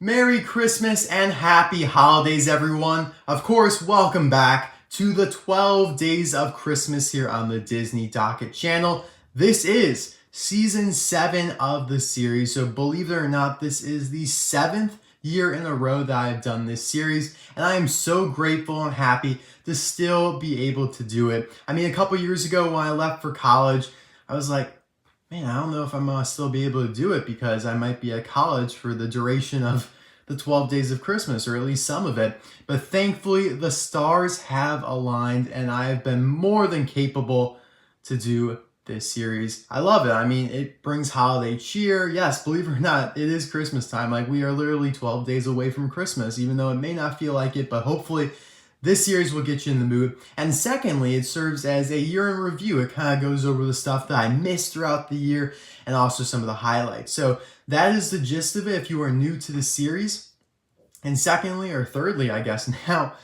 Merry Christmas and Happy Holidays, everyone. Of course, welcome back to the 12 Days of Christmas here on the Disney Docket channel. This is Season 7 of the series, so believe it or not, this is the 7th year in a row that I've done this series, and I am so grateful and happy to still be able to do it. I mean, a couple years ago when I left for college, I was like, man, I don't know if I'm going to still be able to do it because I might be at college for the duration of the 12 days of Christmas, or at least some of it. But thankfully, the stars have aligned and I have been more than capable to do this series. I love it. I mean, it brings holiday cheer. Yes, believe it or not, it is Christmas time. Like, we are literally 12 days away from Christmas, even though it may not feel like it, but hopefully this series will get you in the mood. And secondly, it serves as a year in review. It kind of goes over the stuff that I missed throughout the year and also some of the highlights. So that is the gist of it if you are new to the series. And secondly, or thirdly, I guess now,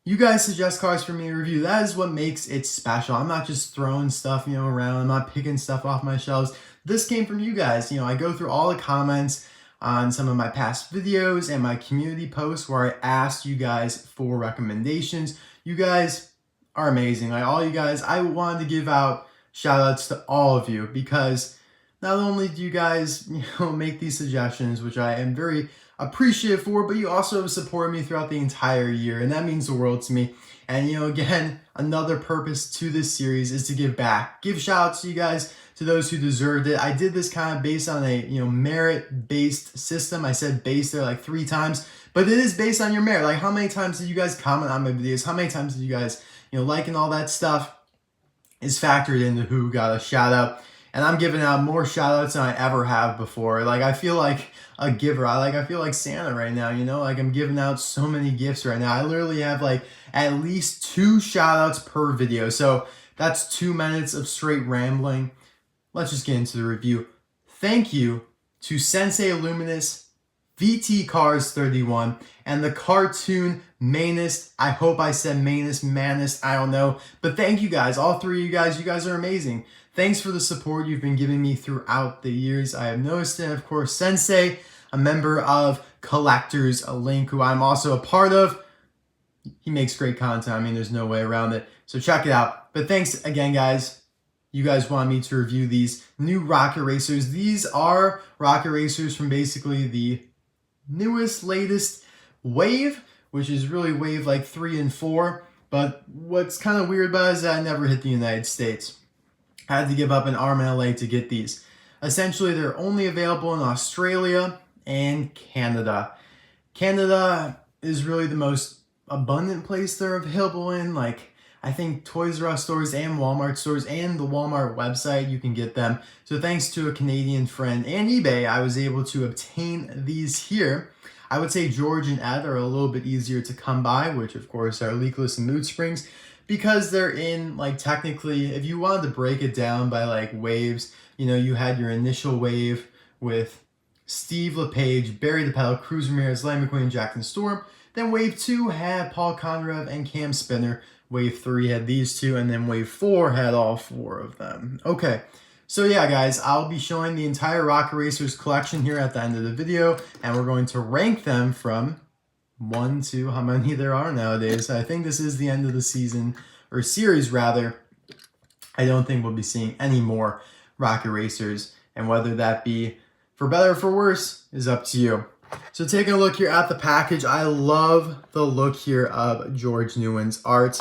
you guys suggest cards for me to review. That is what makes it special. I'm not just throwing stuff, around. I'm not picking stuff off my shelves. This came from you guys. I go through all the comments on some of my past videos and my community posts where I asked you guys for recommendations. You guys are amazing. Like, all you guys, I wanted to give out shout outs to all of you because not only do you guys, make these suggestions, which I am very appreciative for, but you also have supported me throughout the entire year, and that means the world to me. And again, another purpose to this series is to give back. Give shout outs to you guys, to those who deserved it. I did this kind of based on a merit-based system. I said based there like 3 times, but it is based on your merit. Like, how many times did you guys comment on my videos? How many times did you guys like, and all that stuff is factored into who got a shout out. And I'm giving out more shout outs than I ever have before. Like, I feel like a giver. I feel like Santa right now, like I'm giving out so many gifts right now. I literally have like at least 2 shout outs per video. So that's 2 minutes of straight rambling. Let's just get into the review. Thank you to Sensei Luminous, VT Cars 31, and the cartoon Manist. I hope I said Manist, I don't know. But thank you guys, all 3 of you guys. You guys are amazing. Thanks for the support you've been giving me throughout the years. I have noticed it. Of course, Sensei, a member of Collectors Link, who I'm also a part of. He makes great content. I mean, there's no way around it. So check it out. But thanks again, guys. You guys want me to review these new rocket racers. These are rocket racers from basically the newest, latest wave, which is really wave like 3 and 4. But what's kind of weird about it is that I never hit the United States. I had to give up an arm in LA to get these. Essentially, they're only available in Australia and Canada. Canada is really the most abundant place they're available in. Like, I think Toys R Us stores and Walmart stores and the Walmart website, you can get them. So thanks to a Canadian friend and eBay, I was able to obtain these here. I would say George and Ed are a little bit easier to come by, which of course are Leakless and Mood Springs, because they're in, like, technically, if you wanted to break it down by like waves, you had your initial wave with Steve LePage, Barry DePel, Cruz Ramirez, Larry McQueen, Jackson Storm. Then wave 2 had Paul Conrav and Cam Spinner. Wave 3 had these 2, and then wave 4 had all 4 of them. Okay, so yeah, guys, I'll be showing the entire Rocket Racers collection here at the end of the video, and we're going to rank them from 1 to how many there are nowadays. I think this is the end of the season, or series rather. I don't think we'll be seeing any more Rocket Racers, and whether that be for better or for worse is up to you. So taking a look here at the package, I love the look here of George Newman's art.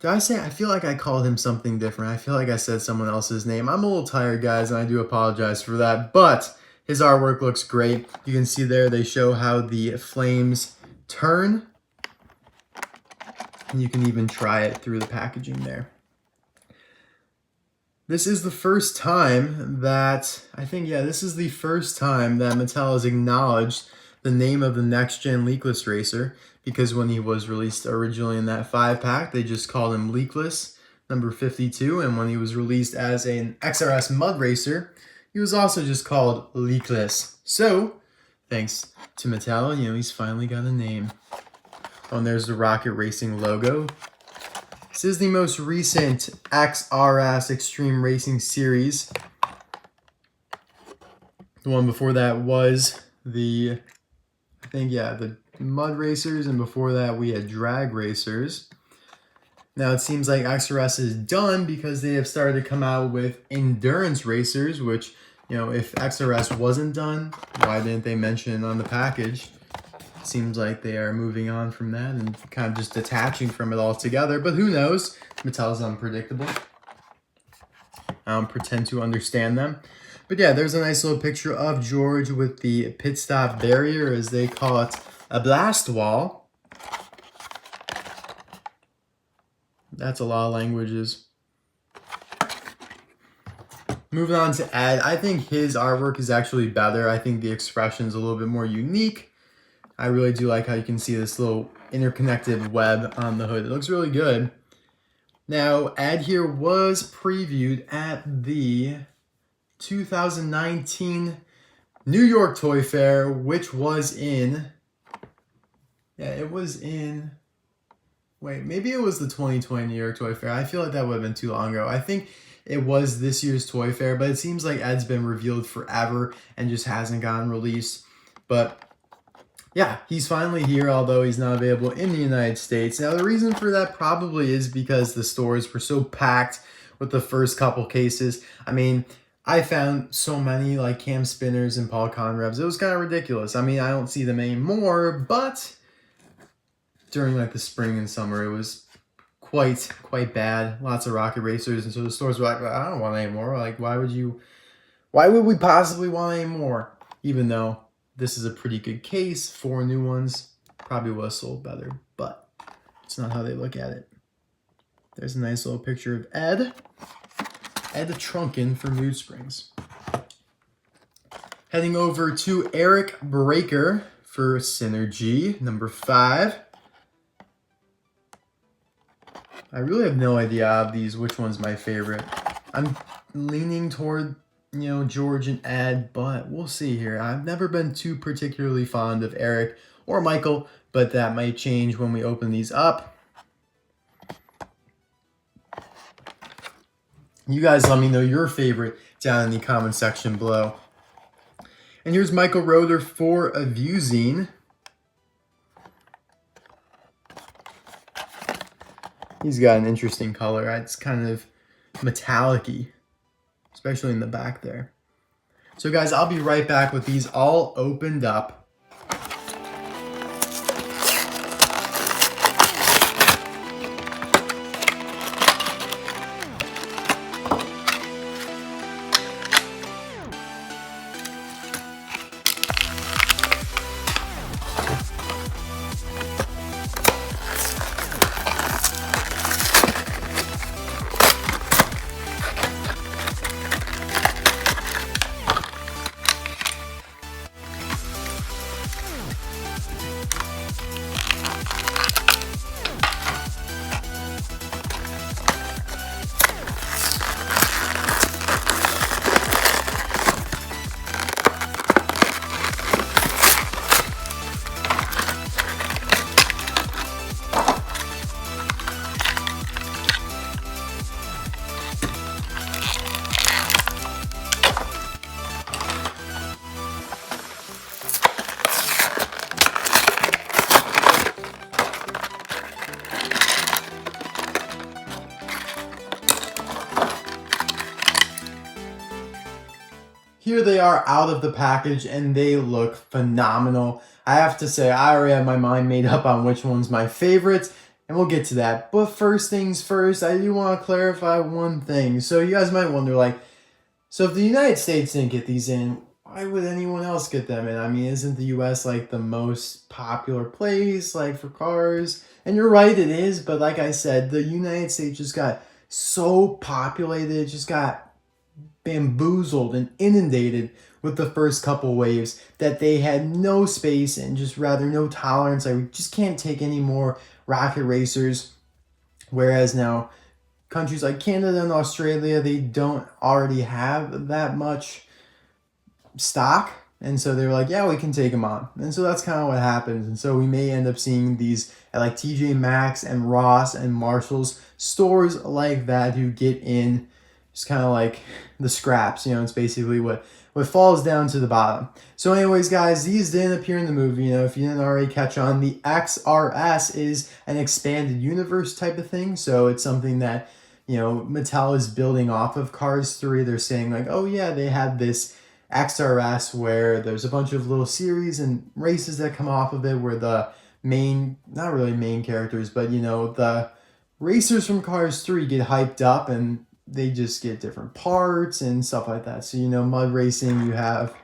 Did I say, I feel like I called him something different. I feel like I said someone else's name. I'm a little tired, guys, and I do apologize for that, but his artwork looks great. You can see there they show how the flames turn, and you can even try it through the packaging there. This is the first time that, this is the first time that Mattel has acknowledged the name of the next-gen Leakless racer, because when he was released originally in that 5-pack, they just called him Leakless, number 52, and when he was released as an XRS Mud Racer, he was also just called Leakless. So, thanks to Mattel, he's finally got a name. Oh, and there's the Rocket Racing logo. This is the most recent XRS Extreme Racing Series. The one before that was the, I think, yeah, the mud racers, and before that we had drag racers. Now it seems like XRS is done because they have started to come out with endurance racers, which, you know, if XRS wasn't done, why didn't they mention it on the package? Seems like they are moving on from that and kind of just detaching from it altogether, but who knows? Mattel's unpredictable. I don't pretend to understand them. But yeah, there's a nice little picture of George with the pit stop barrier, as they call it, a blast wall. That's a lot of languages. Moving on to Ed, I think his artwork is actually better. I think the expression is a little bit more unique. I really do like how you can see this little interconnected web on the hood. It looks really good. Now, Ed here was previewed at the 2019 New York Toy Fair, which was in, yeah, it was in, wait, maybe it was the 2020 New York Toy Fair. I feel like that would have been too long ago. I think it was this year's Toy Fair, but it seems like Ed's been revealed forever and just hasn't gotten released. But yeah, he's finally here, although he's not available in the United States. Now, the reason for that probably is because the stores were so packed with the first couple cases. I mean, I found so many like Cam Spinners and Paul Conrevs. It was kind of ridiculous. I mean, I don't see them anymore, but during like the spring and summer, it was quite bad. Lots of Rocket Racers, and so the stores were like, I don't want any more. Like, why would we possibly want any more? Even though this is a pretty good case, 4 new ones, probably would have sold better, but it's not how they look at it. There's a nice little picture of Ed Truncan for Mood Springs. Heading over to Eric Breaker for Synergy, number 5. I really have no idea of these, which one's my favorite. I'm leaning toward, you know, George and Ed, but we'll see here. I've never been too particularly fond of Eric or Michael, but that might change when we open these up. You guys let me know your favorite down in the comment section below. And here's Michael Rotor for Avuzine. He's got an interesting color. It's kind of metallic-y, especially in the back there. So guys, I'll be right back with these all opened up. Here they are out of the package, and they look phenomenal. I have to say, I already have my mind made up on which one's my favorite, and we'll get to that. But first things first, I do want to clarify one thing. So you guys might wonder, like, so if the United States didn't get these in, why would anyone else get them in? I mean, isn't the US like the most popular place, like, for cars? And you're right, it is, but like I said, the United States just got so populated, it just got bamboozled and inundated with the first couple waves that they had no space and just rather no tolerance. I just can't take any more Rocket Racers. Whereas now countries like Canada and Australia, they don't already have that much stock. And so they were like, yeah, we can take them on. And so that's kind of what happens. And so we may end up seeing these at like TJ Maxx and Ross and Marshall's, stores like that who get in just kind of like the scraps, you know, it's basically what falls down to the bottom. So anyways, guys, these didn't appear in the movie. You know, if you didn't already catch on, the XRS is an expanded universe type of thing. So it's something that, you know, Mattel is building off of Cars 3. They're saying like, oh yeah, they had this XRS where there's a bunch of little series and races that come off of it where the main, not really main characters, but you know, the racers from Cars 3 get hyped up and they just get different parts and stuff like that. So, you know, mud racing, you have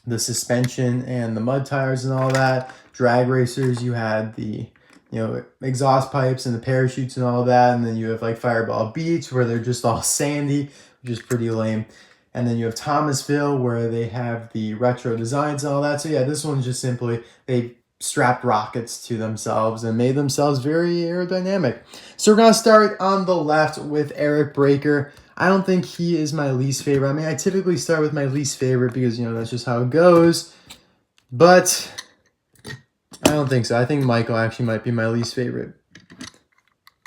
the suspension and the mud tires and all that. Drag racers, you had the, you know, exhaust pipes and the parachutes and all that. And then you have like Fireball Beach where they're just all sandy, which is pretty lame. And then you have Thomasville where they have the retro designs and all that. So yeah, this one's just simply, they strapped rockets to themselves and made themselves very aerodynamic. So we're going to start on the left with Eric Breaker. I don't think he is my least favorite. I mean, I typically start with my least favorite because, you know, that's just how it goes. But I don't think so. I think Michael actually might be my least favorite.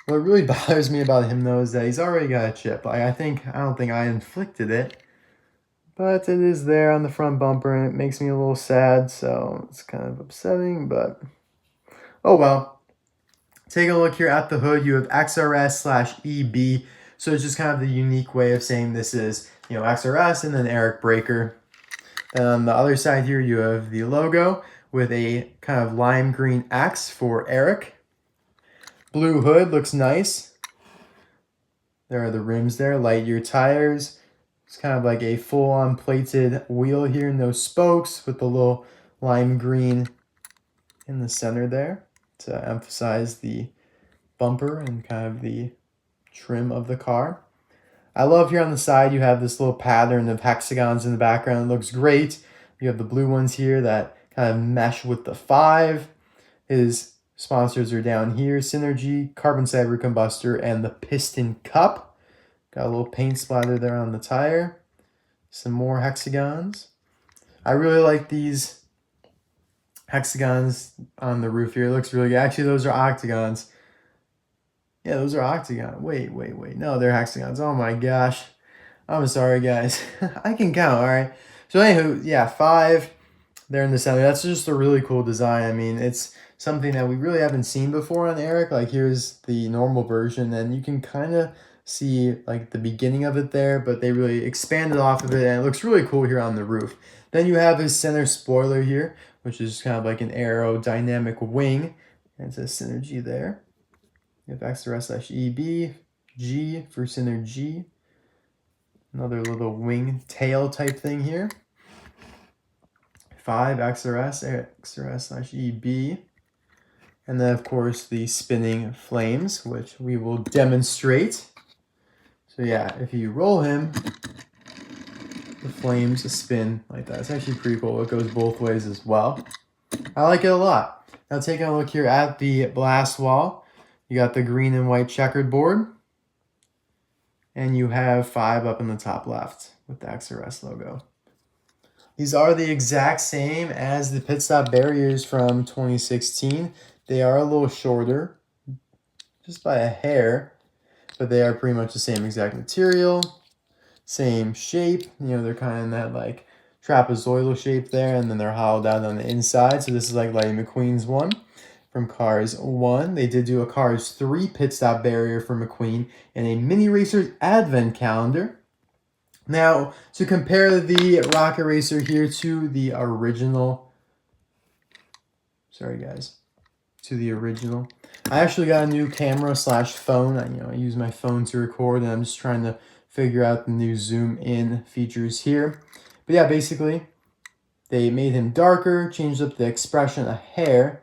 What really bothers me about him, though, is that he's already got a chip. Like, I don't think I inflicted it. But it is there on the front bumper, and it makes me a little sad, so it's kind of upsetting, but oh well. Take a look here at the hood. You have XRS/EB, so it's just kind of the unique way of saying this is, you know, XRS and then Eric Breaker. And on the other side here, you have the logo with a kind of lime green X for Eric. Blue hood looks nice. There are the rims there, Lightyear tires. It's kind of like a full-on plated wheel here, no spokes, with the little lime green in the center there to emphasize the bumper and kind of the trim of the car. I love here on the side you have this little pattern of hexagons in the background. It looks great. You have the blue ones here that kind of mesh with the 5. His sponsors are down here, Synergy, Carbon Cyber Combustor, and the Piston Cup. Got a little paint splatter there on the tire. Some more hexagons. I really like these hexagons on the roof here. It looks really good. Actually, those are octagons. Yeah, those are octagons. Wait. No, they're hexagons. Oh my gosh. I'm sorry, guys. I can count, all right? So anywho, yeah, 5 there in the center. That's just a really cool design. I mean, it's something that we really haven't seen before on Eric. Like, here's the normal version, and you can kind of see like the beginning of it there, but they really expanded off of it and it looks really cool here on the roof. Then you have his center spoiler here, which is kind of like an aerodynamic wing. And it says Synergy there. You have XRS/EB, G for Synergy. Another little wing tail type thing here. 5 XRS/EB. And then of course the spinning flames, which we will demonstrate. So yeah, if you roll him, the flames spin like that. It's actually pretty cool. It goes both ways as well. I like it a lot. Now taking a look here at the blast wall, you got the green and white checkered board. And you have 5 up in the top left with the XRS logo. These are the exact same as the pit stop barriers from 2016. They are a little shorter, just by a hair. But they are pretty much the same exact material, same shape. You know, they're kind of in that like trapezoidal shape there, and then they're hollowed out on the inside. So this is like Lightning McQueen's one from Cars 1. They did do a Cars 3 pit stop barrier for McQueen and a Mini Racers Advent Calendar. Now, to compare the Rocket Racer here to the original, I actually got a new camera/phone. I use my phone to record, and I'm just trying to figure out the new zoom in features here. But yeah, basically, they made him darker, changed up the expression a hair,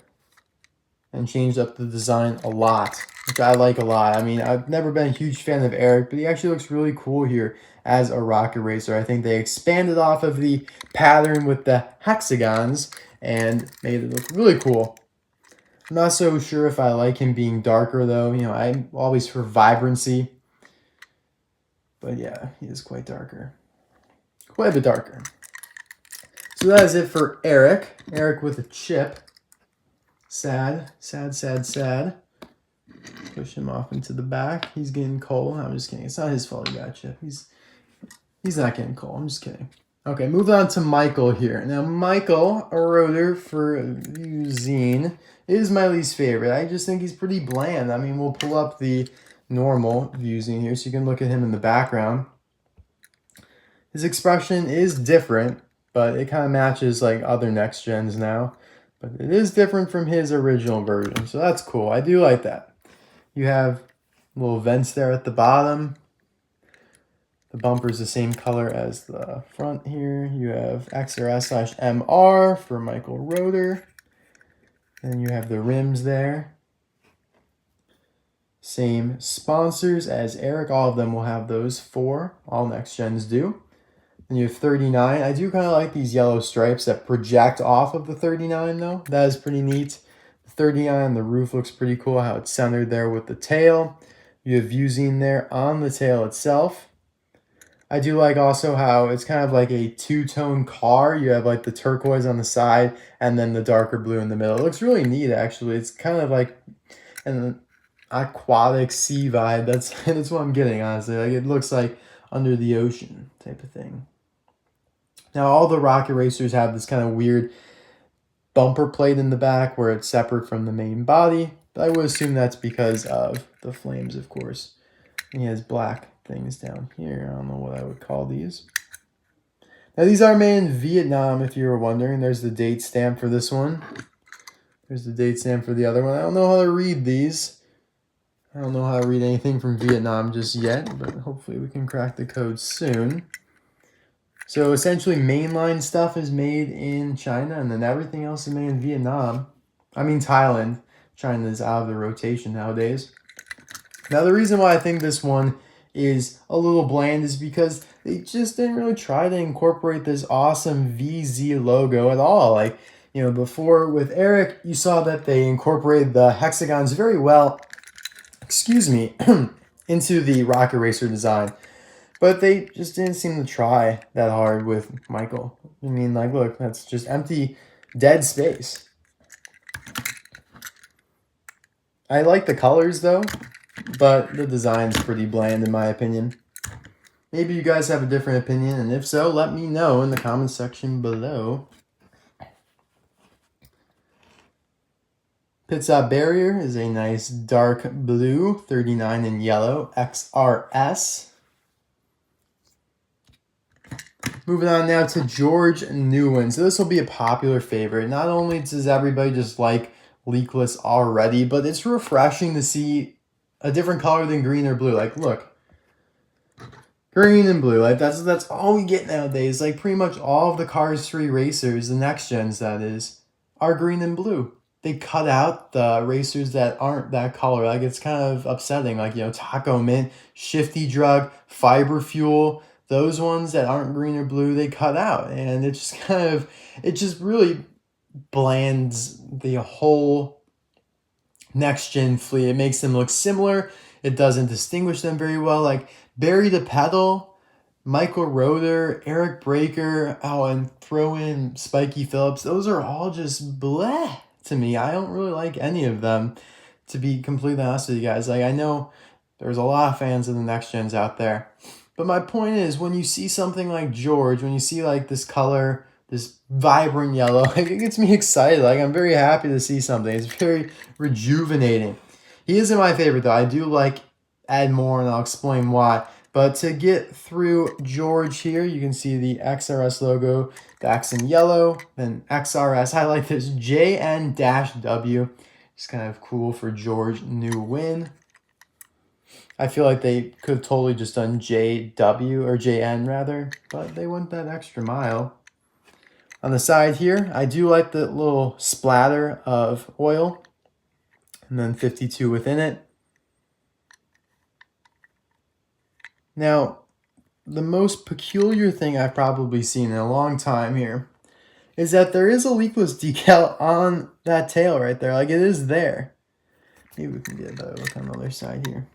and changed up the design a lot, which I like a lot. I mean, I've never been a huge fan of Eric, but he actually looks really cool here as a Rocket Racer. I think they expanded off of the pattern with the hexagons and made it look really cool. I'm not so sure if I like him being darker, though. You know, I'm always for vibrancy. But yeah, he is quite darker. Quite a bit darker. So that is it for Eric. Eric with a chip. Sad. Push him off into the back. He's getting coal. I'm just kidding. It's not his fault he got chipped. He's not getting coal. I'm just kidding. Okay, move on to Michael here. Now, Michael, a rotor for Zine, is my least favorite. I just think he's pretty bland. I mean, we'll pull up the normal Zine here so you can look at him in the background. His expression is different, but it kind of matches like other next gens now. But it is different from his original version, so that's cool. I do like that. You have little vents there at the bottom. The bumper's the same color as the front here. You have XRS/MR for Michael Rotor. Then you have the rims there. Same sponsors as Eric. All of them will have those 4. All next gens do. Then you have 39. I do kind of like these yellow stripes that project off of the 39 though. That is pretty neat. The 39, the roof looks pretty cool, how it's centered there with the tail. You have Usine there on the tail itself. I do like also how it's kind of like a two-tone car. You have like the turquoise on the side and then the darker blue in the middle. It looks really neat actually. It's kind of like an aquatic sea vibe. That's what I'm getting, honestly. Like it looks like under the ocean type of thing. Now all the rocket racers have this kind of weird bumper plate in the back where it's separate from the main body. But I would assume that's because of the flames, of course. And he has black things down here. I don't know what I would call these. Now these are made in Vietnam, if you were wondering. There's the date stamp for this one. There's the date stamp for the other one. I don't know how to read these. I don't know how to read anything from Vietnam just yet, but hopefully we can crack the code soon. So essentially mainline stuff is made in China and then everything else is made in Vietnam. I mean Thailand. China is out of the rotation nowadays. Now the reason why I think this one is a little bland is because they just didn't really try to incorporate this awesome VZ logo at all. Like, you know, before with Eric, you saw that they incorporated the hexagons very well, into the Rocket Racer design. But they just didn't seem to try that hard with Michael. I mean, like, look, that's just empty, dead space. I like the colors, though, but the design's pretty bland, in my opinion. Maybe you guys have a different opinion, and if so, let me know in the comment section below. Pit stop barrier is a nice dark blue, 39 in yellow, XRS. Moving on now to George Newman. So this will be a popular favorite. Not only does everybody just like leakless already, but it's refreshing to see a different color than green or blue. Like, look, green and blue. Like that's all we get nowadays. Like pretty much all of the Cars 3 racers, the next gens that is, are green and blue. They cut out the racers that aren't that color. Like it's kind of upsetting. Like, you know, Taco Mint, Shifty Drug, Fiber Fuel. Those ones that aren't green or blue, they cut out. And it just really blands the whole next gen fleet. It makes them look similar. It doesn't distinguish them very well. Like Barry the Pedal, Michael Rotor, Eric Breaker, and throw in Spiky Phillips. Those are all just bleh to me. I don't really like any of them, to be completely honest with you guys. Like I know there's a lot of fans of the next gens out there. But my point is, when you see something like George, when you see like this color, this vibrant yellow, like it gets me excited. Like I'm very happy to see something. It's very rejuvenating. He isn't my favorite though. I do like Ed more, and I'll explain why. But to get through George here, you can see the XRS logo, the X in yellow, then XRS. I like this JN-W. It's kind of cool for George Newman. I feel like they could have totally just done JW, or JN rather, but they went that extra mile. On the side here, I do like the little splatter of oil, and then 52 within it. Now, the most peculiar thing I've probably seen in a long time here is that there is a leakless decal on that tail right there. Like, it is there. Maybe we can get a better look on the other side here.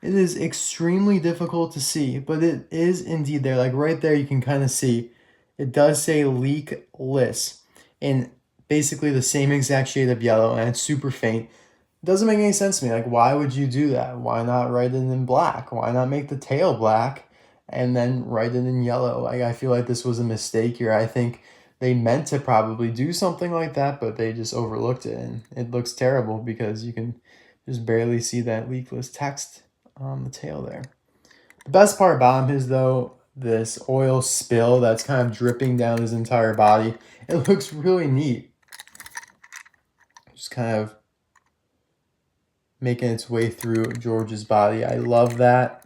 It is extremely difficult to see, but it is indeed there. Like right there, you can kind of see it does say leakless in basically the same exact shade of yellow, and it's super faint. doesn't make any sense to me. Like, why would you do that? Why not write it in black? Why not make the tail black and then write it in yellow? Like, I feel like this was a mistake here. I think they meant to probably do something like that, but they just overlooked it, and it looks terrible because you can just barely see that leakless text on the tail there. The best part about him is, though, this oil spill that's kind of dripping down his entire body. It looks really neat. Just kind of making its way through George's body. I love that.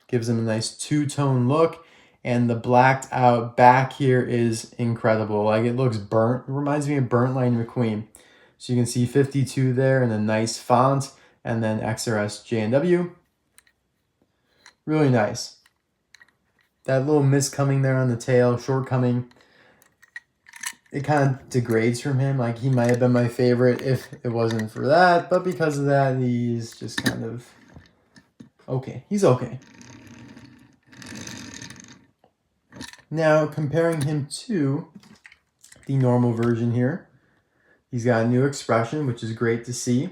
Gives him a nice two-tone look. And the blacked out back here is incredible. Like, it looks burnt. It reminds me of Burnt Lightning McQueen. So you can see 52 there in a nice font. And then XRS J&W. Really nice. That little mist coming there on the tail, shortcoming. It kind of degrades from him. Like, he might have been my favorite if it wasn't for that. But because of that, he's just kind of okay. He's okay. Now, comparing him to the normal version here, he's got a new expression, which is great to see.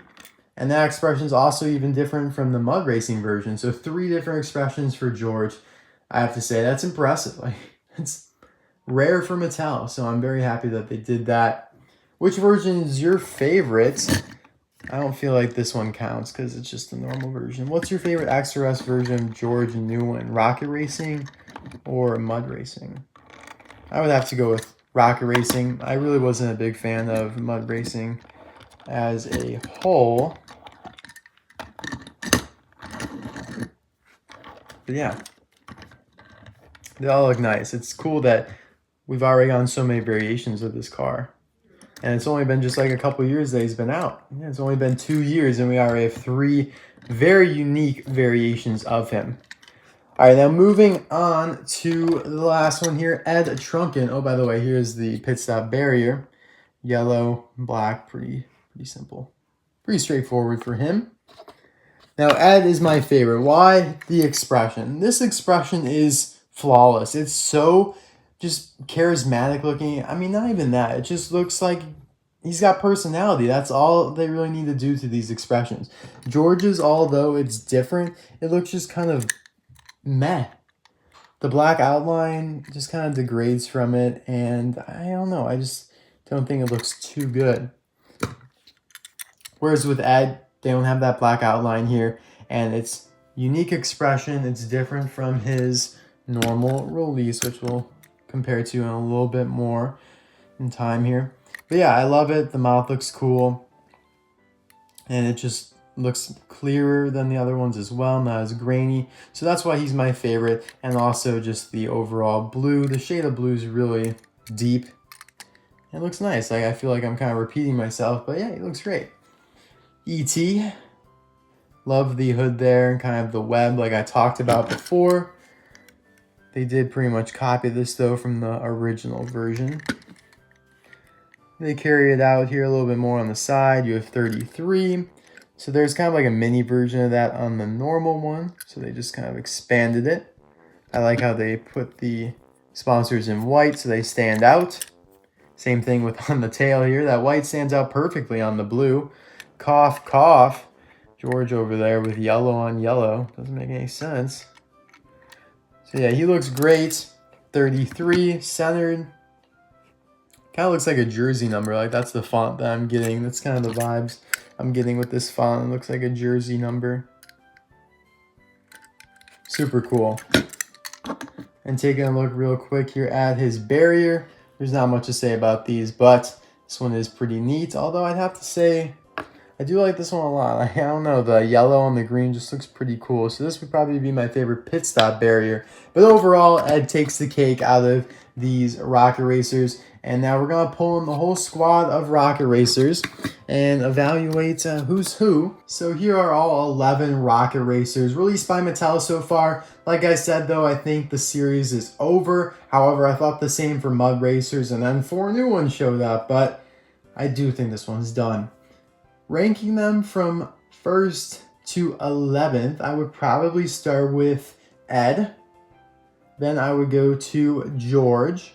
And that expression is also even different from the mud racing version. So 3 different expressions for George. I have to say, that's impressive. Like, it's rare for Mattel, so I'm very happy that they did that. Which version is your favorite? I don't feel like this one counts because it's just the normal version. What's your favorite XRS version of George and Newman? Rocket Racing or Mud Racing? I would have to go with Rocket Racing. I really wasn't a big fan of Mud Racing as a whole. But yeah, they all look nice. It's cool that we've already gotten so many variations of this car. And it's only been just like a couple years that he's been out. Yeah, it's only been 2 years and we already have 3 very unique variations of him. All right, now moving on to the last one here, Ed Truncan. Oh, by the way, here's the pit stop barrier. Yellow, black, pretty simple. Pretty straightforward for him. Now, Ed is my favorite. Why? The expression. This expression is flawless. It's so just charismatic looking. I mean, not even that. It just looks like he's got personality. That's all they really need to do to these expressions. George's, although it's different, it looks just kind of meh. The black outline just kind of degrades from it, and I don't know. I just don't think it looks too good. Whereas with Ed, they don't have that black outline here, and it's unique expression. It's different from his normal release, which we'll compare to in a little bit more in time here. But yeah, I love it. The mouth looks cool, and it just looks clearer than the other ones as well, not as grainy. So that's why he's my favorite, and also just the overall blue. The shade of blue is really deep. It looks nice. Like, I feel like I'm kind of repeating myself, but yeah, it looks great. E.T. Love the hood there and kind of the web like I talked about before. They did pretty much copy this, though, from the original version. They carry it out here a little bit more on the side. You have 33. So there's kind of like a mini version of that on the normal one. So they just kind of expanded it. I like how they put the sponsors in white so they stand out. Same thing with on the tail here. That white stands out perfectly on the blue. Cough, cough. George over there with yellow on yellow. Doesn't make any sense. So yeah, he looks great. 33, centered. Kind of looks like a jersey number. Like, that's the font that I'm getting. That's kind of the vibes I'm getting with this font. It looks like a jersey number. Super cool. And taking a look real quick here at his barrier. There's not much to say about these, but this one is pretty neat. Although I'd have to say, I do like this one a lot. I don't know, the yellow and the green just looks pretty cool. So this would probably be my favorite pit stop barrier. But overall, Ed takes the cake out of these Rocket Racers. And now we're going to pull in the whole squad of Rocket Racers and evaluate who's who. So here are all 11 Rocket Racers released by Mattel so far. Like I said, though, I think the series is over. However, I thought the same for Mud Racers, and then 4 new ones showed up. But I do think this one's done. Ranking them from 1st to 11th, I would probably start with Ed. Then I would go to George.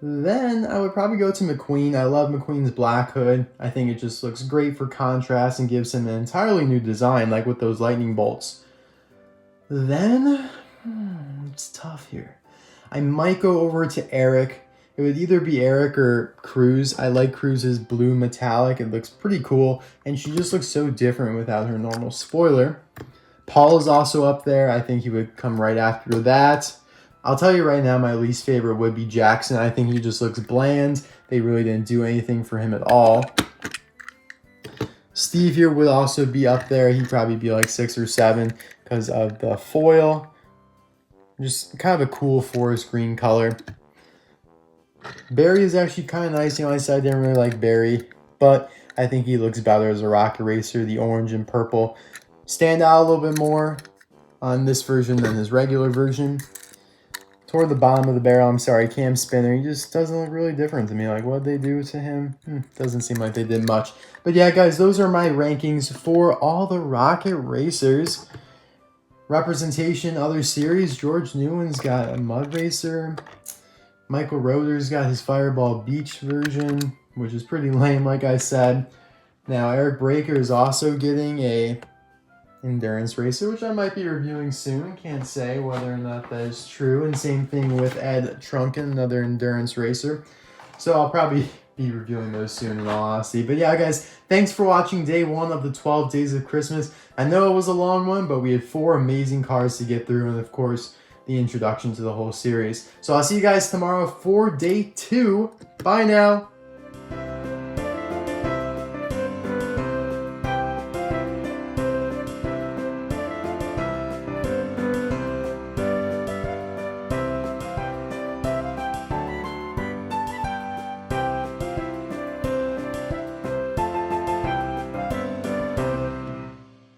Then I would probably go to McQueen. I love McQueen's black hood. I think it just looks great for contrast and gives him an entirely new design, like with those lightning bolts. Then, it's tough here. I might go over to Eric. It would either be Eric or Cruz. I like Cruz's blue metallic. It looks pretty cool, and she just looks so different without her normal spoiler. Paul is also up there. I think he would come right after that. I'll tell you right now, my least favorite would be Jackson. I think he just looks bland. They really didn't do anything for him at all. Steve here would also be up there. He'd probably be like 6 or 7 because of the foil. Just kind of a cool forest green color. Barry is actually kind of nice. You know, I said I didn't really like Barry, but I think he looks better as a rocket racer. The orange and purple stand out a little bit more on this version than his regular version. Toward the bottom of the barrel, I'm sorry, Cam Spinner, he just doesn't look really different to me. Like, what'd they do to him? Doesn't seem like they did much. But yeah, guys, those are my rankings for all the rocket racers. Representation, other series, George Newman's got a mud racer. Michael Rotor's got his Fireball Beach version, which is pretty lame, like I said. Now, Eric Breaker is also getting a endurance racer, which I might be reviewing soon. Can't say whether or not that is true. And same thing with Ed Truncan, another endurance racer. So I'll probably be reviewing those soon in all honesty. But yeah, guys, thanks for watching day 1 of the 12 Days of Christmas. I know it was a long one, but we had 4 amazing cars to get through, and of course, the introduction to the whole series. So I'll see you guys tomorrow for day 2. Bye now.